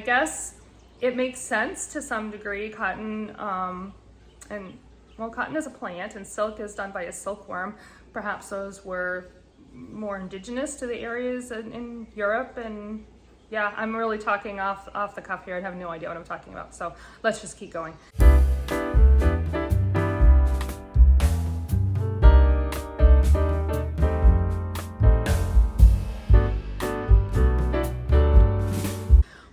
I guess it makes sense to some degree. Cotton, cotton is a plant and silk is done by a silkworm. Perhaps those were more indigenous to the areas in Europe. And yeah, I'm really talking off the cuff here. I have no idea what I'm talking about. So let's just keep going.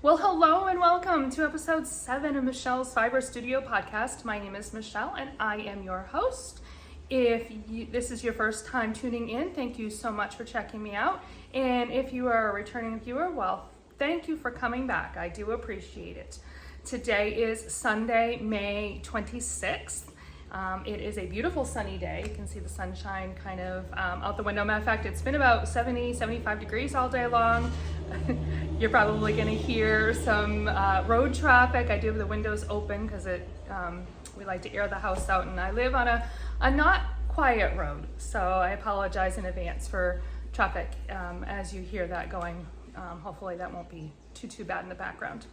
Well, hello and welcome to episode 7 of Michelle's Fiber Studio podcast. My name is Michelle and I am your host. If this is your first time tuning in, thank you so much for checking me out. And if you are a returning viewer, well, thank you for coming back. I do appreciate it. Today is Sunday, May 26th. It is a beautiful sunny day. You can see the sunshine kind of out the window. Matter of fact, it's been about 75 degrees all day long. You're probably going to hear some road traffic. I do have the windows open because we like to air the house out, and I live on a not quiet road, so I apologize in advance for traffic as you hear that going. Hopefully that won't be too bad in the background.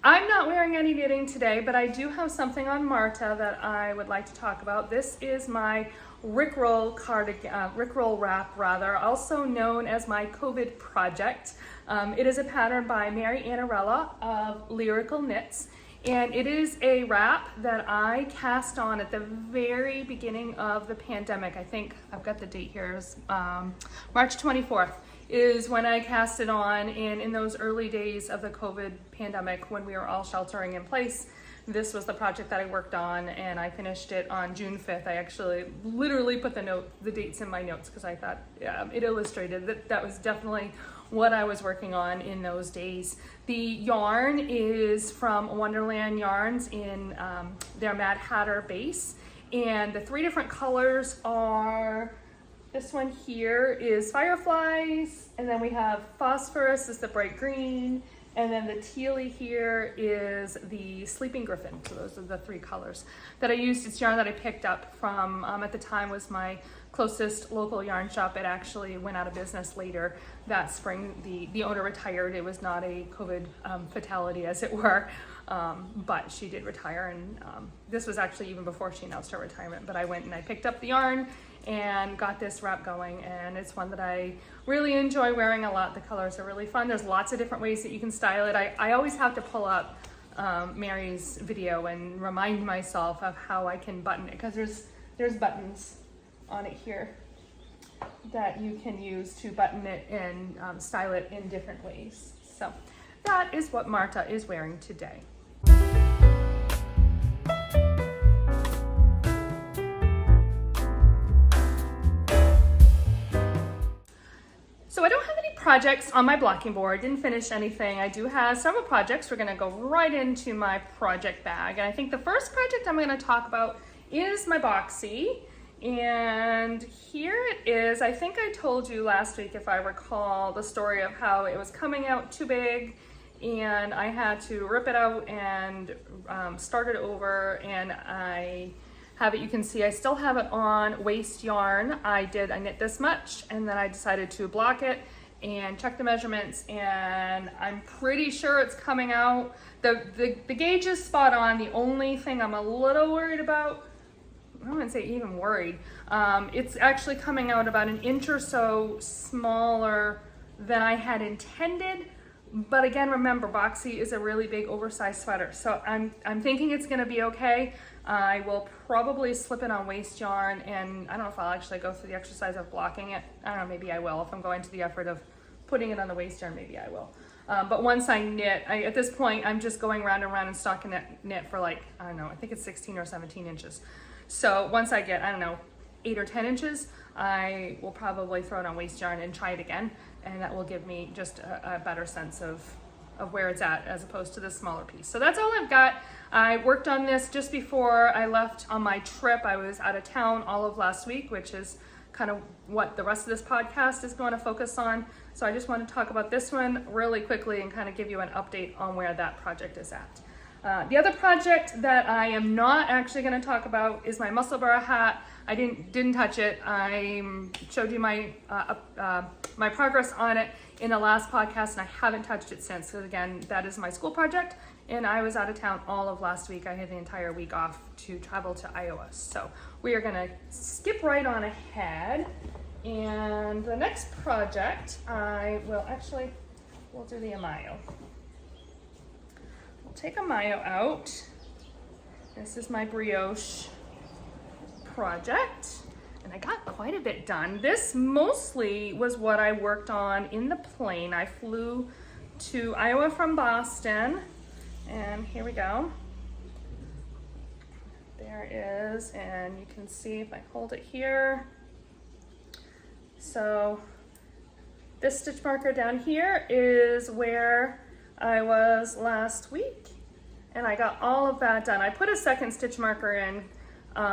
I'm not wearing any knitting today, but I do have something on Marta that I would like to talk about. This is my Rickroll cardigan, Rickroll wrap rather, also known as my COVID project. It is a pattern by Mary Annarella of Lyrical Knits, and it is a wrap that I cast on at the very beginning of the pandemic. I think I've got the date here, is March 24th. Is when I cast it on, and in those early days of the COVID pandemic when we were all sheltering in place, this was the project that I worked on, and I finished it on June 5th. I actually literally put the dates in my notes because I thought it illustrated that was definitely what I was working on in those days. The yarn is from Wonderland Yarns in their Mad Hatter base, and the 3 different colors are, this one here is Fireflies, and then we have Phosphorus is the bright green, and then the tealy here is the Sleeping Griffin. So those are the 3 colors that I used. It's yarn that I picked up from, at the time was my closest local yarn shop. It actually went out of business later that spring. The owner retired. It was not a COVID fatality, as it were, but she did retire, and this was actually even before she announced her retirement. But I went and I picked up the yarn and got this wrap going, and it's one that I really enjoy wearing a lot. The colors are really fun. There's lots of different ways that you can style it. I always have to pull up Mary's video and remind myself of how I can button it, because there's buttons on it here that you can use to button it and style it in different ways. So that is what Marta is wearing today. So I don't have any projects on my blocking board, didn't finish anything. I do have several projects. We're gonna go right into my project bag. And I think the first project I'm gonna talk about is my Boxy. And here it is. I think I told you last week, if I recall, the story of how it was coming out too big and I had to rip it out and start it over, and I have it, you can see I still have it on waste yarn. I knit this much, and then I decided to block it and check the measurements, and I'm pretty sure it's coming out. The gauge is spot on. The only thing I'm a little worried about, I wouldn't say even worried, it's actually coming out about an inch or so smaller than I had intended. But again, remember, Boxy is a really big oversized sweater, so I'm thinking it's gonna be okay. I will probably slip it on waste yarn, and I don't know if I'll actually go through the exercise of blocking it. I don't know, maybe I will. If I'm going to the effort of putting it on the waste yarn, maybe I will. But once I knit, at this point, I'm just going round and round and stocking knit for, like, I don't know, I think it's 16 or 17 inches. So once I get, I don't know, 8 or 10 inches, I will probably throw it on waste yarn and try it again, and that will give me just a better sense of where it's at as opposed to the smaller piece. So that's all I've got. I worked on this just before I left on my trip. I was out of town all of last week, which is kind of what the rest of this podcast is going to focus on. So I just want to talk about this one really quickly and kind of give you an update on where that project is at. The other project that I am not actually going to talk about is my Musselburgh hat. I didn't touch it. I showed you my my progress on it in the last podcast, and I haven't touched it since. So again, that is my school project, and I was out of town all of last week. I had the entire week off to travel to Iowa. So we are gonna skip right on ahead. And the next project, we'll do the Ameyo. We'll take Ameyo out. This is my brioche project, and I got quite a bit done. This mostly was what I worked on in the plane. I flew to Iowa from Boston, and here we go. There it is, and you can see if I hold it here. So this stitch marker down here is where I was last week, and I got all of that done. I put a second stitch marker in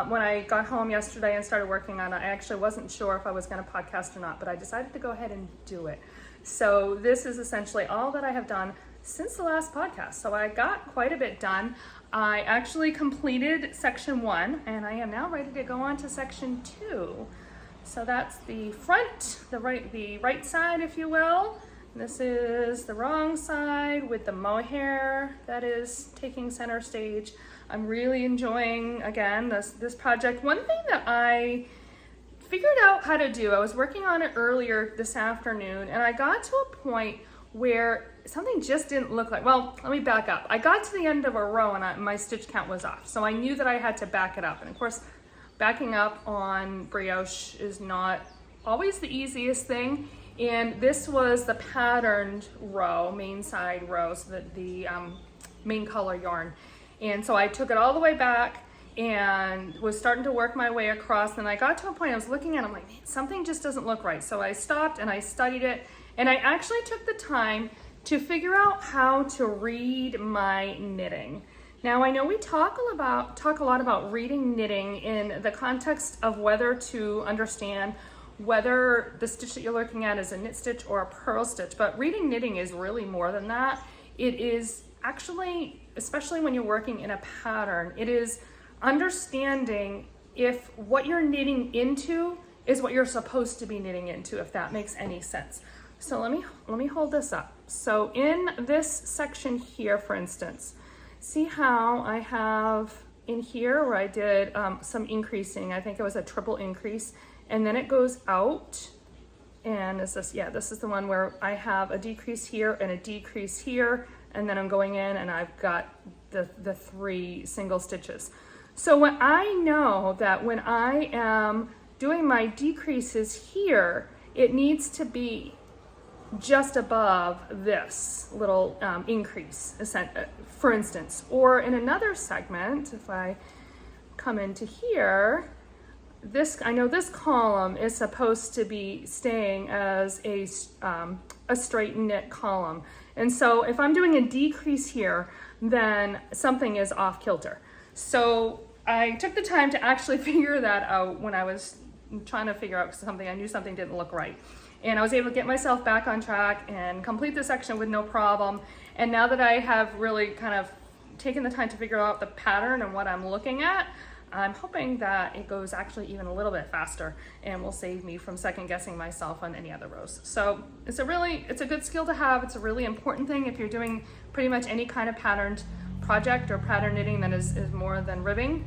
when I got home yesterday and started working on it. I actually wasn't sure if I was going to podcast or not, but I decided to go ahead and do it. So this is essentially all that I have done since the last podcast. So I got quite a bit done. I actually completed section 1, and I am now ready to go on to section 2. So that's the front, the right side, if you will. This is the wrong side with the mohair that is taking center stage. I'm really enjoying, again, this project. One thing that I figured out how to do, I was working on it earlier this afternoon, and I got to a point where something just didn't look like, well, let me back up. I got to the end of a row and my stitch count was off. So I knew that I had to back it up. And of course, backing up on brioche is not always the easiest thing. And this was the patterned row, main side row, so that the main color yarn. And so I took it all the way back and was starting to work my way across. And I got to a point I was looking at it, I'm like, something just doesn't look right. So I stopped and I studied it. And I actually took the time to figure out how to read my knitting. Now, I know we talk a lot about reading knitting in the context of whether to understand whether the stitch that you're looking at is a knit stitch or a purl stitch, but reading knitting is really more than that. It is actually, especially when you're working in a pattern, it is understanding if what you're knitting into is what you're supposed to be knitting into, if that makes any sense. So let me hold this up. So in this section here, for instance, see how I have in here where I did some increasing. I think it was a triple increase, and then it goes out. And this is the one where I have a decrease here and a decrease here, and then I'm going in and I've got the 3 single stitches. So when I know that when I am doing my decreases here, it needs to be just above this little increase, for instance. Or in another segment, if I come into here, I know this column is supposed to be staying as a straight knit column. And so if I'm doing a decrease here, then something is off kilter. So I took the time to actually figure that out when I was trying to figure out something. I knew something didn't look right. And I was able to get myself back on track and complete the section with no problem. And now that I have really kind of taken the time to figure out the pattern and what I'm looking at, I'm hoping that it goes actually even a little bit faster and will save me from second guessing myself on any other rows. So it's a good skill to have. It's a really important thing if you're doing pretty much any kind of patterned project or pattern knitting that is more than ribbing.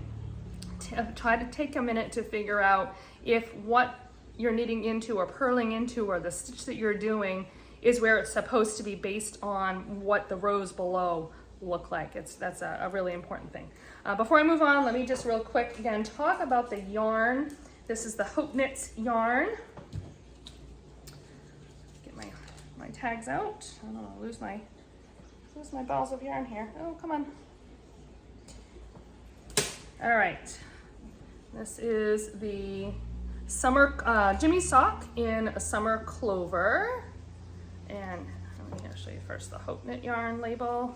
Try to take a minute to figure out if what you're knitting into or purling into or the stitch that you're doing is where it's supposed to be based on what the rows below look like. That's a really important thing. Before I move on, let me just real quick again talk about the yarn. This is the Hope Knits yarn. Get my tags out. I don't want to lose my balls of yarn here. Oh, come on. All right. This is the summer Jimmy sock in a summer clover. And I'm going to show you first the Hope Knit yarn label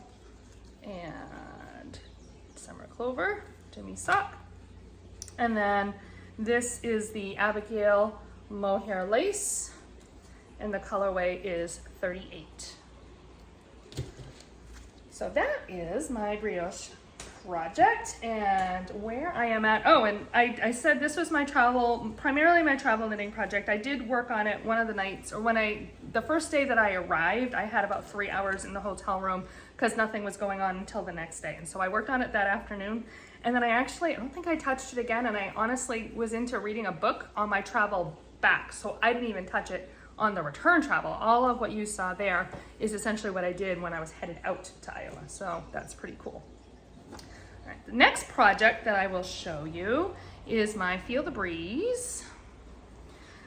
and summer clover, Jimmy sock. And then this is the Abigail mohair lace, and the colorway is 38. So that is my brioche project and where I am at. Oh, and I said this was my primarily my travel knitting project. I did work on it one of the nights, or the first day that I arrived, I had about 3 hours in the hotel room because nothing was going on until the next day. And so I worked on it that afternoon. And then I don't think I touched it again. And I honestly was into reading a book on my travel back. So I didn't even touch it on the return travel. All of what you saw there is essentially what I did when I was headed out to Iowa. So that's pretty cool. All right, the next project that I will show you is my Feel the Breeze.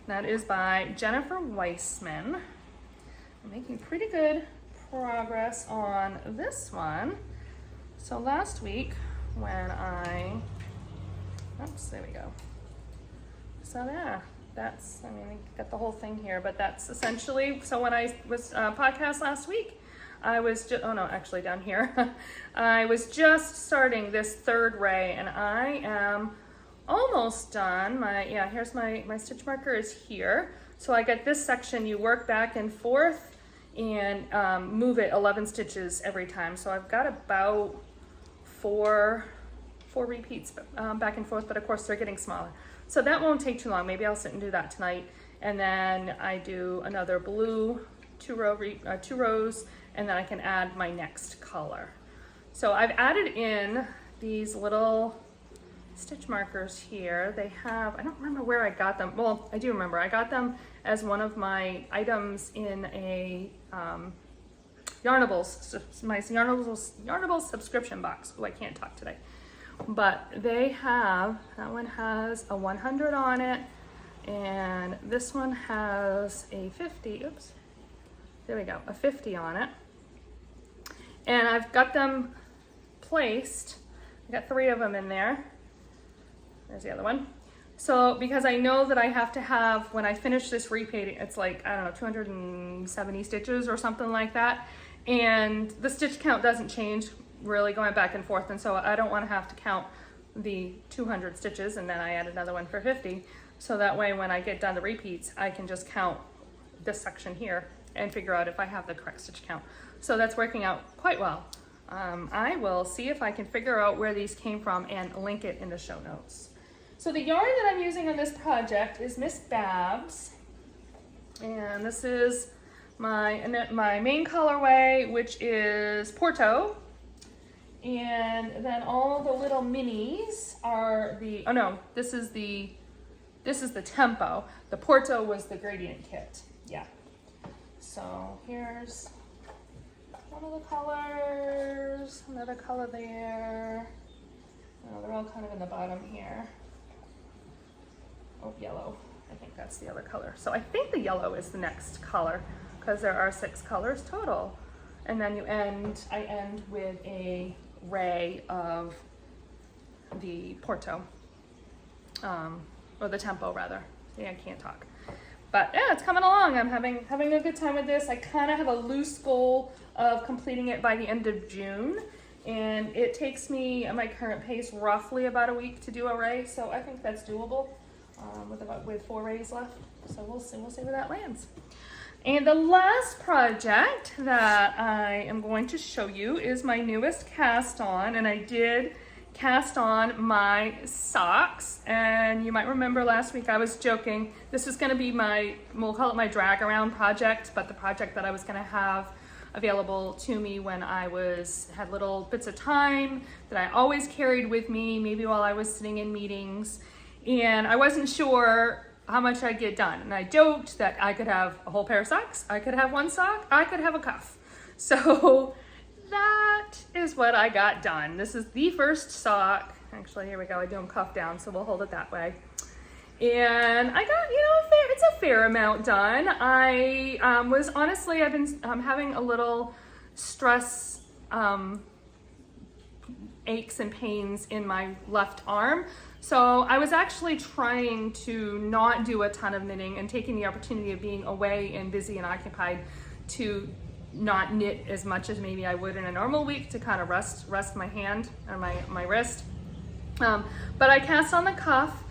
That is by Jennifer Weissman. I'm making pretty good progress on this one. So last week when there we go. So yeah, I got the whole thing here, but that's essentially, so when I was podcast last week, I was just, actually down here, I was just starting this third ray, and I am almost done. Here's my stitch marker is here. So I get this section, you work back and forth and move it 11 stitches every time. So I've got about four repeats back and forth, but of course they're getting smaller. So that won't take too long. Maybe I'll sit and do that tonight. And then I do another blue, two rows, and then I can add my next color. So I've added in these little stitch markers here. They have, I don't remember where I got them. Well, I do remember. I got them as one of my items in a Yarnable subscription box. Oh, I can't talk today. But that one has a 100 on it, and this one has a 50, there we go, a 50 on it. And I've got them placed, I got 3 of them in there. There's the other one. So because I know that I have to have, when I finish this repeating, it's like, I don't know, 270 stitches or something like that. And the stitch count doesn't change really going back and forth, and so I don't want to have to count the 200 stitches and then I add another one for 50. So that way when I get done the repeats, I can just count this section here and figure out if I have the correct stitch count. So that's working out quite well. I will see if I can figure out where these came from and link it in the show notes. So the yarn that I'm using on this project is Miss Babs, and this is my main colorway, which is Porto. And then all the little minis are this is the tempo. The Porto was the gradient kit. Yeah. So here's one of the colors, another color there. Oh, they're all kind of in the bottom here. Oh, yellow. I think that's the other color. So I think the yellow is the next color because there are 6 colors total. And then I end with a ray of the Porto, or the tempo rather. Yeah, I can't talk. But yeah, it's coming along. I'm having a good time with this. I kind of have a loose goal of completing it by the end of June. And it takes me, at my current pace, roughly about a week to do a ray. So I think that's doable with 4 rays left. So we'll see where that lands. And the last project that I am going to show you is my newest cast on, and I did cast on my socks. And you might remember last week I was joking, this is gonna be we'll call it my drag around project, but the project that I was gonna have available to me when I had little bits of time that I always carried with me, maybe while I was sitting in meetings. And I wasn't sure how much I'd get done. And I joked that I could have a whole pair of socks, I could have one sock, I could have a cuff. So that is what I got done. This is the first sock. Actually, here we go, I do them cuff down, so we'll hold it that way. And I got, it's a fair amount done. I was honestly, I've been having a little stress, aches and pains in my left arm. So I was actually trying to not do a ton of knitting and taking the opportunity of being away and busy and occupied to not knit as much as maybe I would in a normal week to kind of rest my hand or my wrist. But I cast on the cuff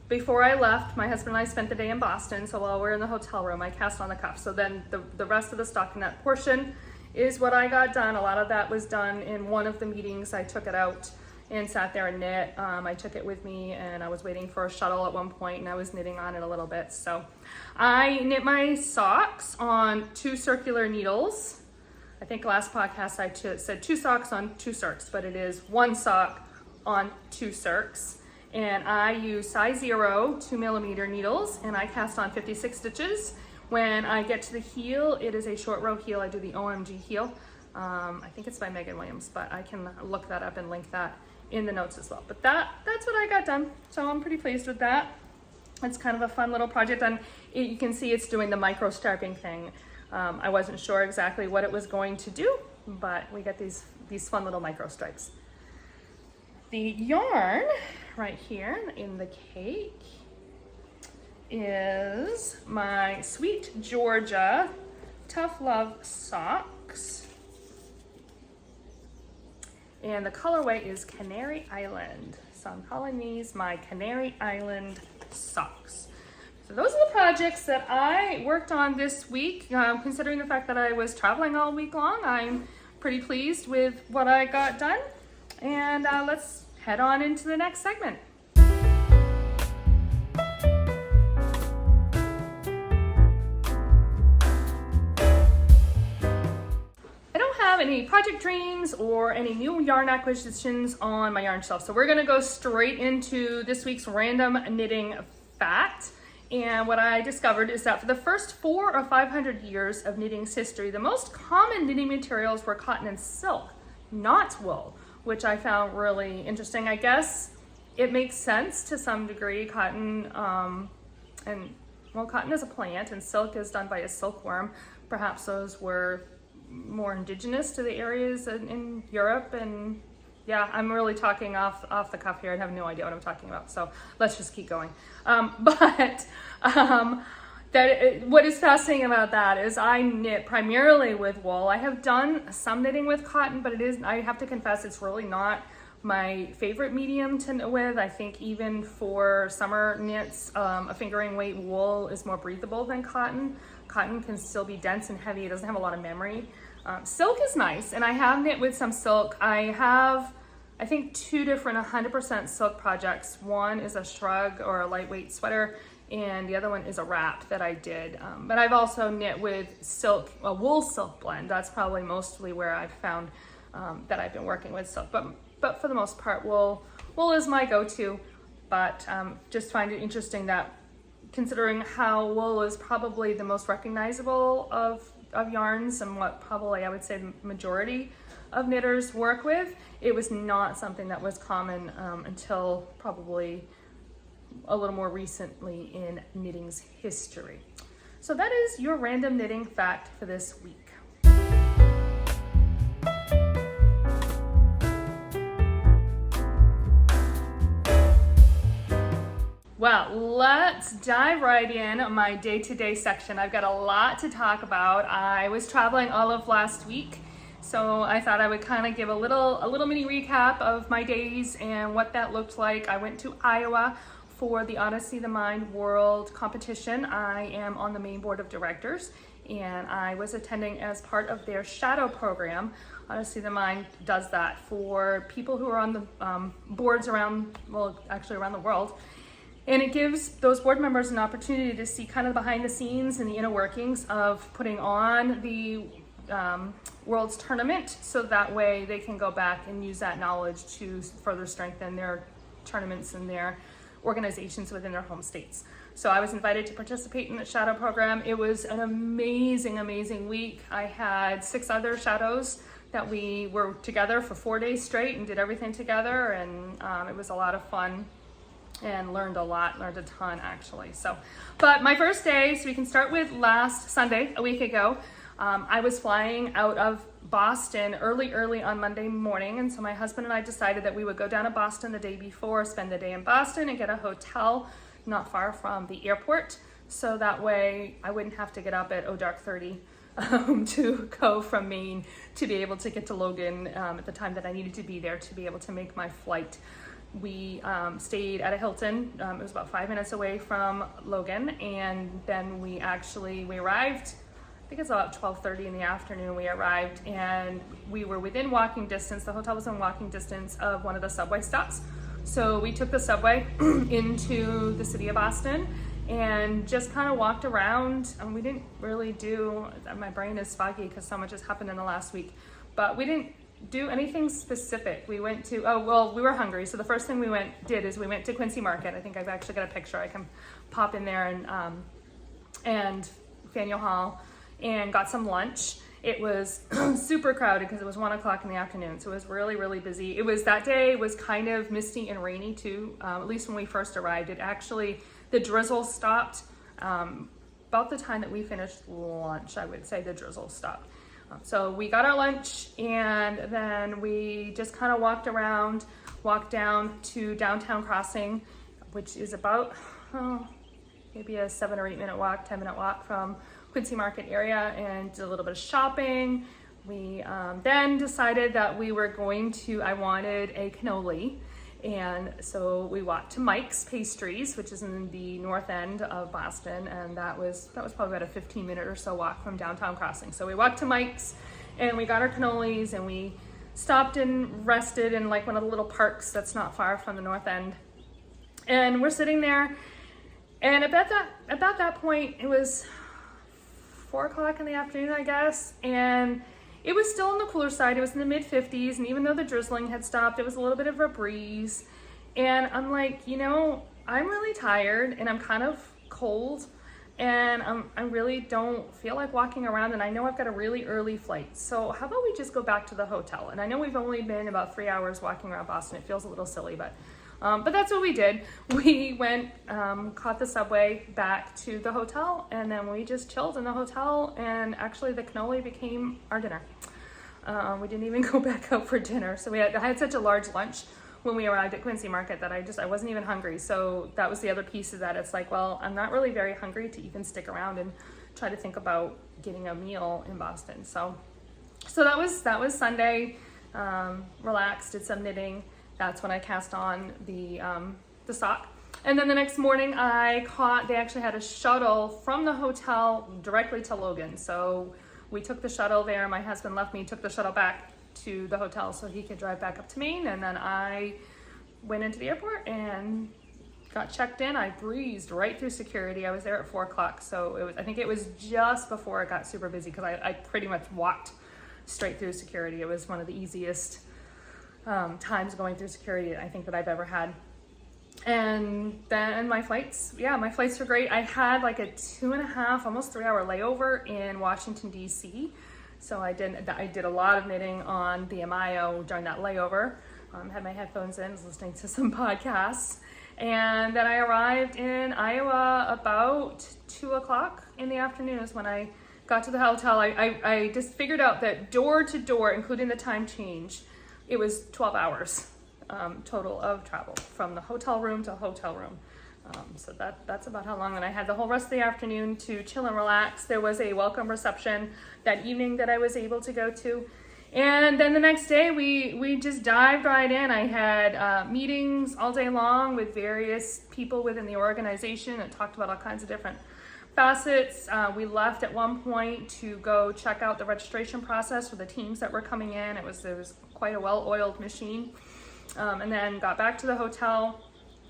before I left. My husband and I spent the day in Boston, so while we're in the hotel room, I cast on the cuff. So then the rest of the stockinette portion is what I got done. A lot of that was done in one of the meetings. I took it out and sat there and knit. I took it with me, and I was waiting for a shuttle at one point, and I was knitting on it a little bit. So I knit my socks on 2 circular needles. I think last podcast I said 2 socks on 2 circs, but it is 1 sock on 2 circs. And I use size 0 2mm needles, and I cast on 56 stitches. When I get to the heel, it is a short row heel. I do the OMG heel. I think it's by Megan Williams, but I can look that up and link that in the notes as well. But that's what I got done. So I'm pretty pleased with that. It's kind of a fun little project, and you can see it's doing the micro striping thing. I wasn't sure exactly what it was going to do, but we got these fun little micro stripes. The yarn right here in the cake is my Sweet Georgia Tough Love socks. And the colorway is Canary Island. So I'm calling these my Canary Island socks. So those are the projects that I worked on this week. Considering the fact that I was traveling all week long, I'm pretty pleased with what I got done. And let's head on into the next segment. Any project dreams or any new yarn acquisitions on my yarn shelf. So we're going to go straight into this week's random knitting fact. And what I discovered is that for the first 400 or 500 years of knitting's history, the most common knitting materials were cotton and silk, not wool, which I found really interesting. I guess it makes sense to some degree. Cotton cotton is a plant and silk is done by a silkworm. Perhaps those were more indigenous to the areas in Europe. And yeah, I'm really talking off the cuff here. I have no idea what I'm talking about, so let's just keep going. What is fascinating about that is I knit primarily with wool. I have done some knitting with cotton, but I have to confess, it's really not my favorite medium to knit with. I think even for summer knits, a fingering weight wool is more breathable than cotton. Cotton can still be dense and heavy. It doesn't have a lot of memory. Silk is nice, and I have knit with some silk. I have, I think, 2 different 100% silk projects. One is a shrug or a lightweight sweater, and the other one is a wrap that I did. But I've also knit with silk, a wool silk blend. That's probably mostly where I've found that I've been working with silk. But for the most part, wool is my go-to. But just find it interesting that, considering how wool is probably the most recognizable of yarns and what probably I would say the majority of knitters work with, it was not something that was common until probably a little more recently in knitting's history. So that is your random knitting fact for this week. Well, let's dive right in my day-to-day section. I've got a lot to talk about. I was traveling all of last week, so I thought I would kind of give a little mini recap of my days and what that looked like. I went to Iowa for the Odyssey the Mind World competition. I am on the main board of directors, and I was attending as part of their shadow program. Odyssey the Mind does that for people who are on the boards around the world. And it gives those board members an opportunity to see kind of behind the scenes and the inner workings of putting on the World's Tournament, so that way they can go back and use that knowledge to further strengthen their tournaments and their organizations within their home states. So I was invited to participate in the shadow program. It was an amazing week. I had 6 other shadows that we were together for 4 days straight and did everything together, and it was a lot of fun. And learned a ton actually. But my first day, so we can start with last Sunday, a week ago. I was flying out of Boston early on Monday morning, and so my husband and I decided that we would go down to Boston the day before, spend the day in Boston, and get a hotel not far from the airport, so that way I wouldn't have to get up at dark 30 to go from Maine to be able to get to Logan at the time that I needed to be there to be able to make my flight. We stayed at a Hilton. It was about 5 minutes away from Logan, and then we arrived think it's about 12:30 in the afternoon we arrived, and we were within walking distance. The hotel was in walking distance of one of the subway stops. So we took the subway into the city of Boston and just kind of walked around. And we didn't really do, my brain is foggy because so much has happened in the last week, but we didn't do anything specific. We went to, we were hungry. So the first thing we did is we went to Quincy Market. I think I've actually got a picture. I can pop in there and Faneuil Hall and got some lunch. It was super crowded because it was 1 o'clock in the afternoon. So it was really, really busy. That day was kind of misty and rainy too. At least when we first arrived, the drizzle stopped about the time that we finished lunch. I would say the drizzle stopped. So we got our lunch, and then we just kind of walked down to Downtown Crossing, which is about maybe a 7 or 8 minute walk, 10-minute walk from Quincy Market area, and did a little bit of shopping. We then decided that I wanted a cannoli. And so we walked to Mike's Pastries, which is in the north end of Boston, and that was probably about a 15-minute or so walk from Downtown Crossing. So we walked to Mike's, and we got our cannolis, and we stopped and rested in like one of the little parks that's not far from the north end. And we're sitting there, and about that point, it was 4 o'clock in the afternoon, I guess, and it was still on the cooler side. It was in the mid-50s, and even though the drizzling had stopped, it was a little bit of a breeze. And I'm like, I'm really tired, and I'm kind of cold, and I really don't feel like walking around, and I know I've got a really early flight. So how about we just go back to the hotel? And I know we've only been about 3 hours walking around Boston. It feels a little silly, but that's what we did. We went, caught the subway back to the hotel, and then we just chilled in the hotel, and actually the cannoli became our dinner. We didn't even go back out for dinner. So I had such a large lunch when we arrived at Quincy Market that I wasn't even hungry. So that was the other piece of that. It's like, well, I'm not really very hungry to even stick around and try to think about getting a meal in Boston. So that was Sunday. Relaxed, did some knitting. That's when I cast on the sock. And then the next morning they actually had a shuttle from the hotel directly to Logan. So we took the shuttle there. My husband left me, took the shuttle back to the hotel so he could drive back up to Maine. And then I went into the airport and got checked in. I breezed right through security. I was there at 4 o'clock. So I think it was just before it got super busy because I pretty much walked straight through security. It was one of the easiest times going through security I think that I've ever had. And then my flights were great. I had like a 2.5, almost 3 hour layover in Washington, D.C. So I did a lot of knitting on the Ameyo during that layover. Had my headphones in, was listening to some podcasts. And then I arrived in Iowa about 2 o'clock in the afternoon is when I got to the hotel. I just figured out that door to door, including the time change, it was 12 hours total of travel from the hotel room to hotel room. So that's about how long. And I had the whole rest of the afternoon to chill and relax. There was a welcome reception that evening that I was able to go to. And then the next day we just dived right in. I had meetings all day long with various people within the organization and talked about all kinds of different facets. We left at one point to go check out the registration process for the teams that were coming in. It was quite a well-oiled machine. And then got back to the hotel,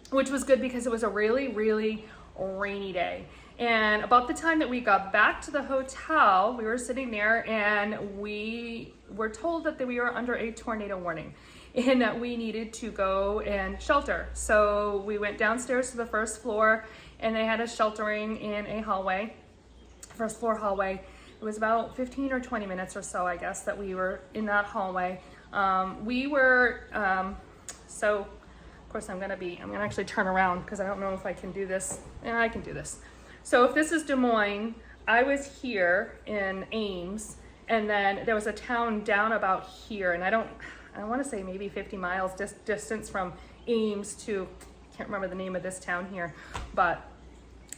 which was good because it was a really, really rainy day. And about the time that we got back to the hotel, we were sitting there and we were told that we were under a tornado warning and that we needed to go and shelter. So we went downstairs to the first floor and they had us sheltering in a hallway, first floor hallway. It was about 15 or 20 minutes or so, I guess, that we were in that hallway. So of course I'm gonna actually turn around because I don't know if I can do this. Yeah, I can do this. So if this is Des Moines, I was here in Ames, and then there was a town down about here, and I want to say maybe 50 miles distance from Ames to, can't remember the name of this town here, but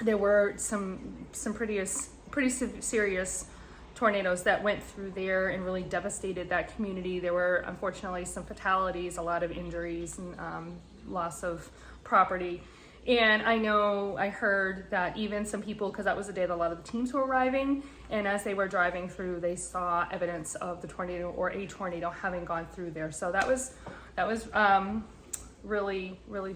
there were some pretty serious tornadoes that went through there and really devastated that community. There were unfortunately some fatalities, a lot of injuries, and loss of property. And I heard that even some people, because that was the day that a lot of the teams were arriving, And as they were driving through, they saw evidence of the tornado or a tornado having gone through there. So that was really, really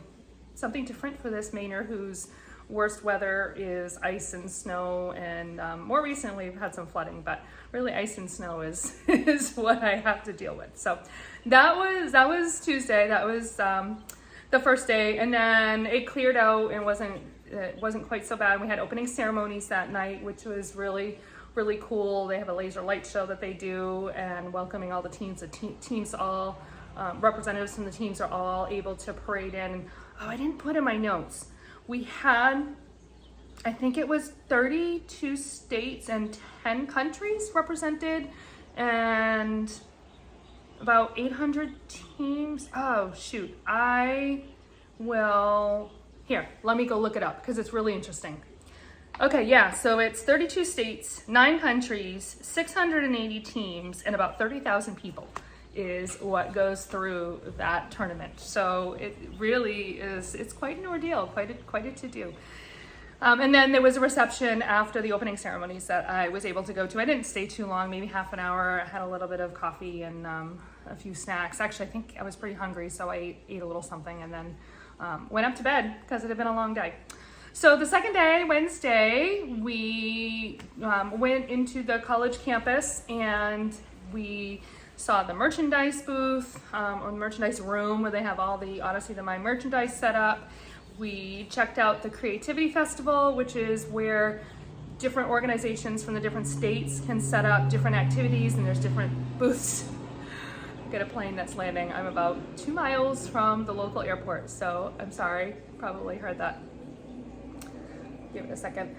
something different for this Mainer, whose worst weather is ice and snow, and more recently we've had some flooding, but really ice and snow is is what I have to deal with. So that was Tuesday. That was the first day, and then it cleared out and it wasn't quite so bad. We had opening ceremonies that night, which was really cool. They have a laser light show that they do, and welcoming all the teams. The teams all representatives from the teams are all able to parade in. Oh, I didn't put in my notes. We had, I think it was 32 states and 10 countries represented, and about 800 teams. Oh shoot, here, let me go look it up because it's really interesting. Okay, yeah, so it's 32 states, 9 countries, 680 teams, and about 30,000 people is what goes through that tournament. So it really is, it's quite an ordeal, quite a to-do. And then there was a reception after the opening ceremonies that I was able to go to. I didn't stay too long, maybe half an hour. I had a little bit of coffee and a few snacks. Actually, I think I was pretty hungry, so I ate a little something and then went up to bed because it had been a long day. So the second day, Wednesday, we went into the college campus and we saw the merchandise booth or the merchandise room where they have all the Odyssey the Mind merchandise set up. We checked out the Creativity Festival, which is where different organizations from the different states can set up different activities, and there's different booths. Get a plane that's landing. I'm about 2 miles from the local airport, so I'm sorry, probably heard that. Give it a second.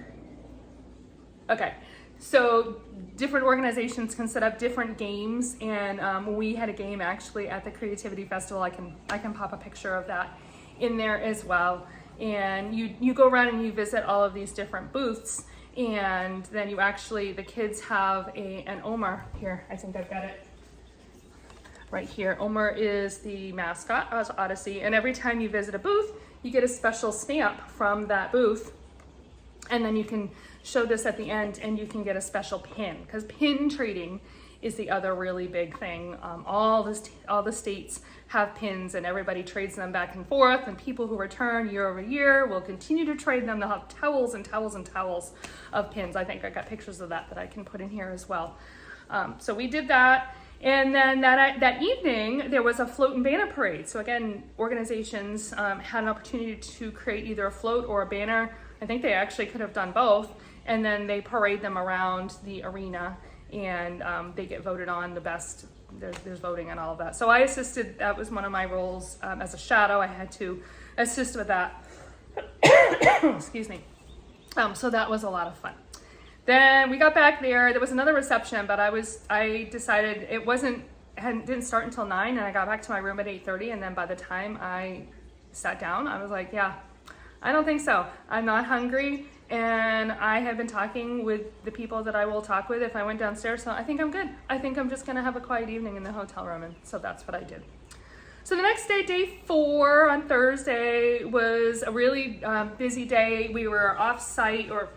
Okay, so different organizations can set up different games, and we had a game actually at the Creativity Festival. I can pop a picture of that in there as well. And you go around and you visit all of these different booths, and then the kids have an Omer here. I think I've got it right here. Omer is the mascot of Odyssey, and every time you visit a booth, you get a special stamp from that booth, and then you can show this at the end and you can get a special pin, because pin trading is the other really big thing. All the states have pins and everybody trades them back and forth, and people who return year over year will continue to trade them. They'll have towels and towels and towels of pins. I think I got pictures of that I can put in here as well. So we did that. And then that evening, there was a float and banner parade. So again, organizations had an opportunity to create either a float or a banner. I think they actually could have done both. And then they parade them around the arena, and they get voted on the best. There's voting and all of that. So I assisted. That was one of my roles as a shadow. I had to assist with that. Excuse me. So that was a lot of fun. Then we got back there. There was another reception, but I decided didn't start until 9, and I got back to my room at 8:30. And then by the time I sat down, I was like, yeah, I don't think so. I'm not hungry, and I have been talking with the people that I will talk with if I went downstairs, so I think I'm good. I think I'm just gonna have a quiet evening in the hotel room, and so that's what I did. So the next day, day 4 on Thursday, was a really busy day. We were off-site, or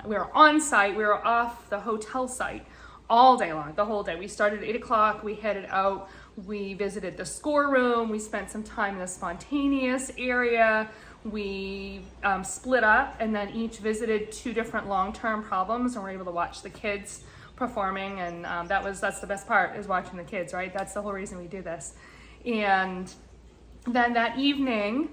we were on-site, we were off the hotel site all day long, the whole day. We started at 8 o'clock, we headed out, we visited the score room, we spent some time in the spontaneous area. We split up and then each visited 2 different long-term problems, and we're able to watch the kids performing, and that's the best part, is watching the kids, right? That's the whole reason we do this. And then that evening,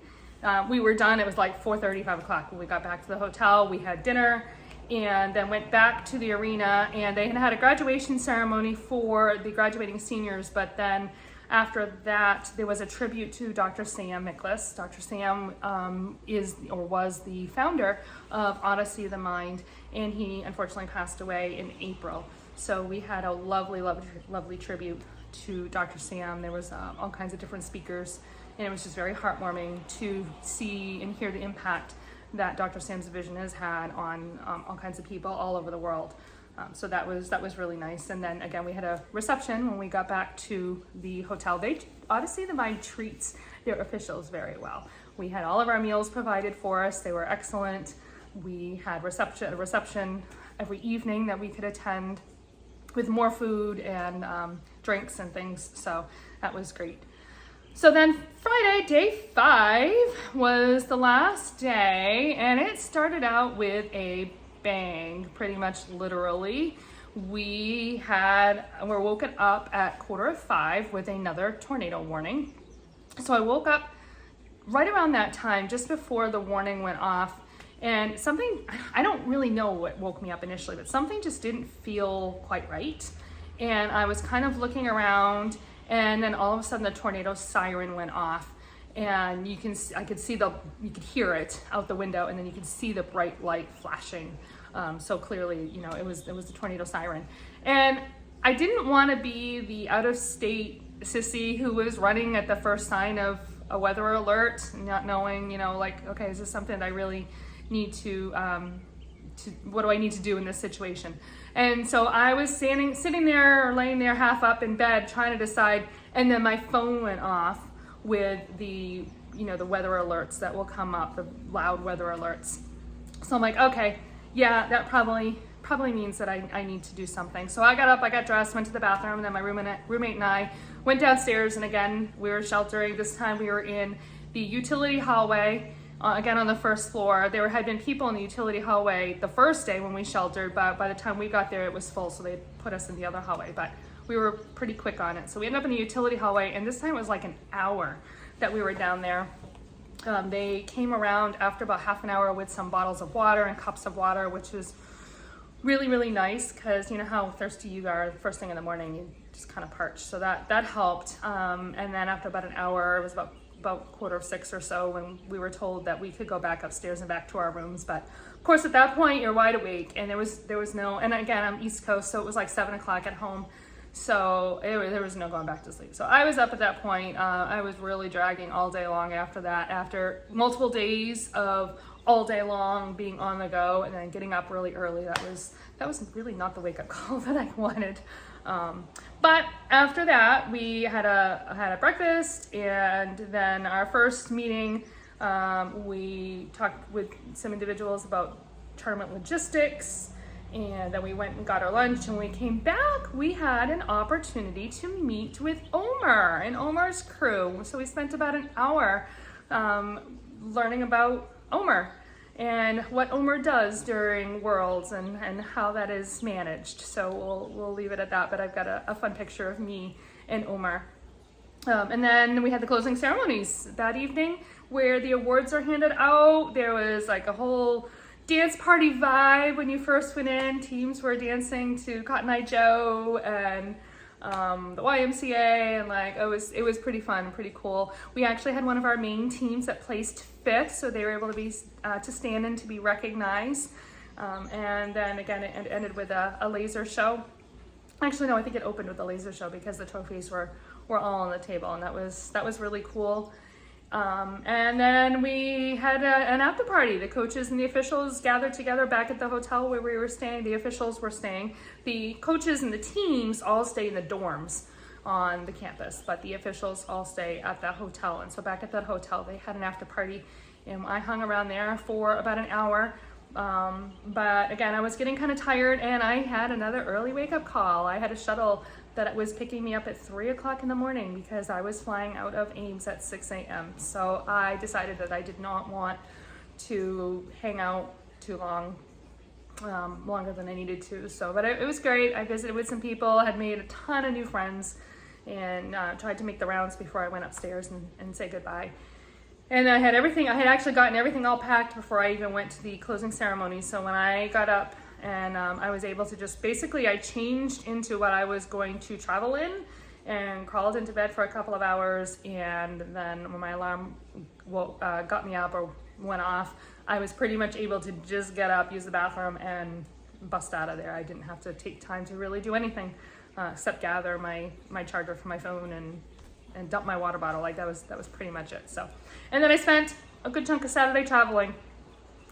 we were done. It was like 4:30, 5 o'clock when we got back to the hotel. We had dinner and then went back to the arena, and they had a graduation ceremony for the graduating seniors, but then after that, there was a tribute to Dr. Sam Miklas. Dr. Sam was the founder of Odyssey the Mind, and he unfortunately passed away in April. So we had a lovely, lovely, lovely tribute to Dr. Sam. There was all kinds of different speakers, and it was just very heartwarming to see and hear the impact that Dr. Sam's vision has had on all kinds of people all over the world. So that was really nice. And then again, we had a reception when we got back to the hotel. Odyssey the Mind treats their officials very well. We had all of our meals provided for us. They were excellent. We had a reception every evening that we could attend with more food and drinks and things. So that was great. So then Friday, day 5, was the last day, and it started out with a bang, pretty much literally. We were woken up at 4:45 with another tornado warning. So I woke up right around that time, just before the warning went off, and something, I don't really know what woke me up initially, but something just didn't feel quite right. And I was kind of looking around, and then all of a sudden the tornado siren went off, and you could hear it out the window, and then you could see the bright light flashing so clearly. You know, it was the tornado siren. And I didn't want to be the out-of-state sissy who was running at the first sign of a weather alert, not knowing, you know, like, okay, is this something that I really need to what do I need to do in this situation? And so I was sitting there or laying there half up in bed trying to decide, and then my phone went off with the weather alerts that will come up, the loud weather alerts. So I'm like, okay, yeah, that probably means that I need to do something. So I got up, I got dressed, went to the bathroom, and then my roommate and I went downstairs, and again, we were sheltering. This time we were in the utility hallway, again on the first floor. There had been people in the utility hallway the first day when we sheltered, but by the time we got there, it was full, so they put us in the other hallway, but we were pretty quick on it. So we ended up in the utility hallway, and this time it was like an hour that we were down there. They came around after about half an hour with some bottles of water and cups of water, which was really, really nice, because you know how thirsty you are the first thing in the morning, you just kind of parched. So that helped. And then after about an hour, it was about 5:45 or so, when we were told that we could go back upstairs and back to our rooms. But of course, at that point, you're wide awake, and there was no. And again, I'm East Coast, so it was like 7 o'clock at home. So there was no going back to sleep. So I was up at that point. I was really dragging all day long after that. After multiple days of all day long being on the go and then getting up really early, that was really not the wake-up call that I wanted. But after that, we had a breakfast, and then our first meeting, we talked with some individuals about tournament logistics. And then we went and got our lunch, and when we came back, we had an opportunity to meet with Omer and Omer's crew. So we spent about an hour learning about Omer and what Omer does during Worlds and how that is managed. So we'll leave it at that, but I've got a fun picture of me and Omer. And then we had the closing ceremonies that evening where the awards are handed out. There was like a whole dance party vibe when you first went in. Teams were dancing to Cotton Eye Joe and the YMCA, and like it was pretty fun, pretty cool. We actually had one of our main teams that placed 5th, so they were able to be to stand in to be recognized. And then again, it ended with a laser show. Actually, no, I think it opened with a laser show because the trophies were all on the table, and that was really cool. And then we had an after party. The coaches and the officials gathered together back at the hotel where we were staying. The officials were staying. The coaches and the teams all stay in the dorms on the campus, but the officials all stay at the hotel. And so back at that hotel, they had an after party, and I hung around there for about an hour. But again, I was getting kind of tired, and I had another early wake-up call. I had a shuttle that was picking me up at 3 o'clock in the morning because I was flying out of Ames at 6 a.m. So I decided that I did not want to hang out too long, longer than I needed to. So, but it was great. I visited with some people, had made a ton of new friends, and tried to make the rounds before I went upstairs and say goodbye. And I had actually gotten everything all packed before I even went to the closing ceremony. So when I got up, and I was able to just I changed into what I was going to travel in and crawled into bed for a couple of hours. And then when my alarm got me up or went off, I was pretty much able to just get up, use the bathroom, and bust out of there. I didn't have to take time to really do anything except gather my charger for my phone and dump my water bottle. Like that was pretty much it. So, and then I spent a good chunk of Saturday traveling.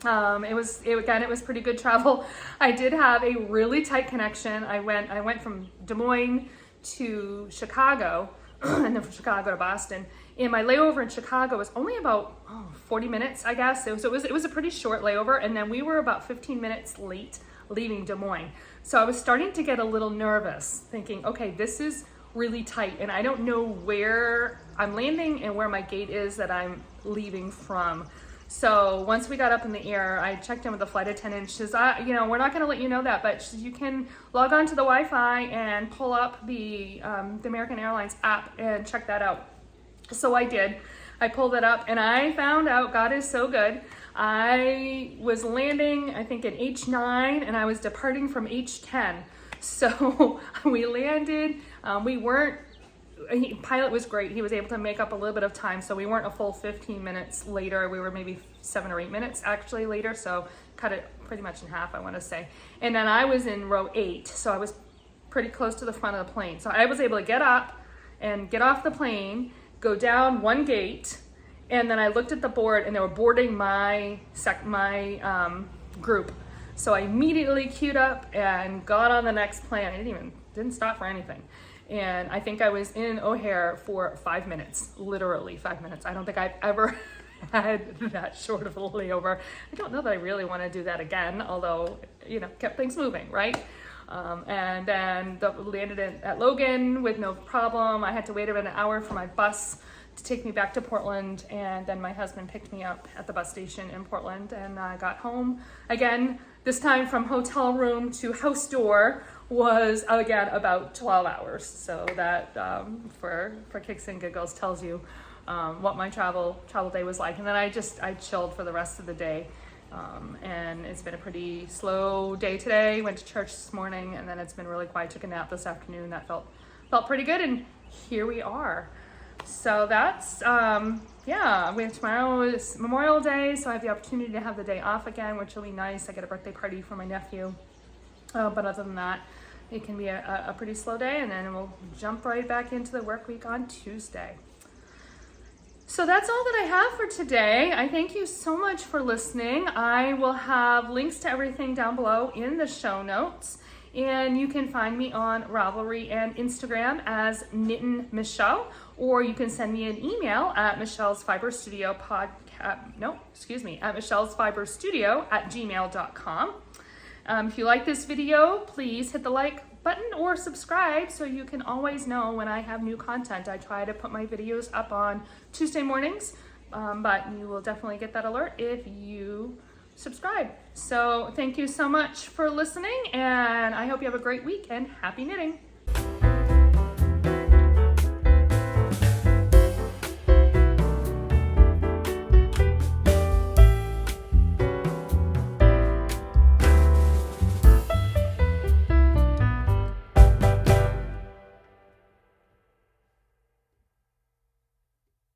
It was pretty good travel. I did have a really tight connection. I went from Des Moines to Chicago, and then from Chicago to Boston. And my layover in Chicago was only about 40 minutes, I guess. It was a pretty short layover, and then we were about 15 minutes late leaving Des Moines. So I was starting to get a little nervous, thinking, okay, this is really tight and I don't know where I'm landing and where my gate is that I'm leaving from. So once we got up in the air, I checked in with the flight attendant. She says, we're not going to let you know that, but you can log on to the Wi-Fi and pull up the American Airlines app and check that out. So I did. I pulled it up and I found out, God is so good. I was landing, I think, in H9 and I was departing from H10. So we landed. Pilot was great. He was able to make up a little bit of time, so we weren't a full 15 minutes later. We were maybe 7 or 8 minutes actually later, so cut it pretty much in half, I want to say. And then I was in row 8, so I was pretty close to the front of the plane. So I was able to get up and get off the plane, go down one gate, and then I looked at the board and they were boarding my group. So I immediately queued up and got on the next plane. I didn't stop for anything. And I think I was in O'Hare for 5 minutes, literally 5 minutes. I don't think I've ever had that short of a layover. I don't know that I really want to do that again, although, kept things moving, right? And then landed at Logan with no problem. I had to wait about an hour for my bus to take me back to Portland, and then my husband picked me up at the bus station in Portland, and I got home. Again, this time from hotel room to house door was, again, about 12 hours. So that, for kicks and giggles, tells you what my travel day was like. And then I chilled for the rest of the day. And it's been a pretty slow day today. Went to church this morning, and then it's been really quiet. Took a nap this afternoon. That felt pretty good, and here we are. So that's, tomorrow is Memorial Day, so I have the opportunity to have the day off again, which will be nice. I get a birthday party for my nephew. But other than that, it can be a pretty slow day, and then we'll jump right back into the work week on Tuesday. So that's all that I have for today. I thank you so much for listening. I will have links to everything down below in the show notes. And you can find me on Ravelry and Instagram as Knittin' Michelle, or you can send me an email at michellesfiberstudio@gmail.com. If you like this video, please hit the like button or subscribe so you can always know when I have new content. I try to put my videos up on Tuesday mornings, but you will definitely get that alert if you subscribe. So thank you so much for listening, and I hope you have a great week and happy knitting.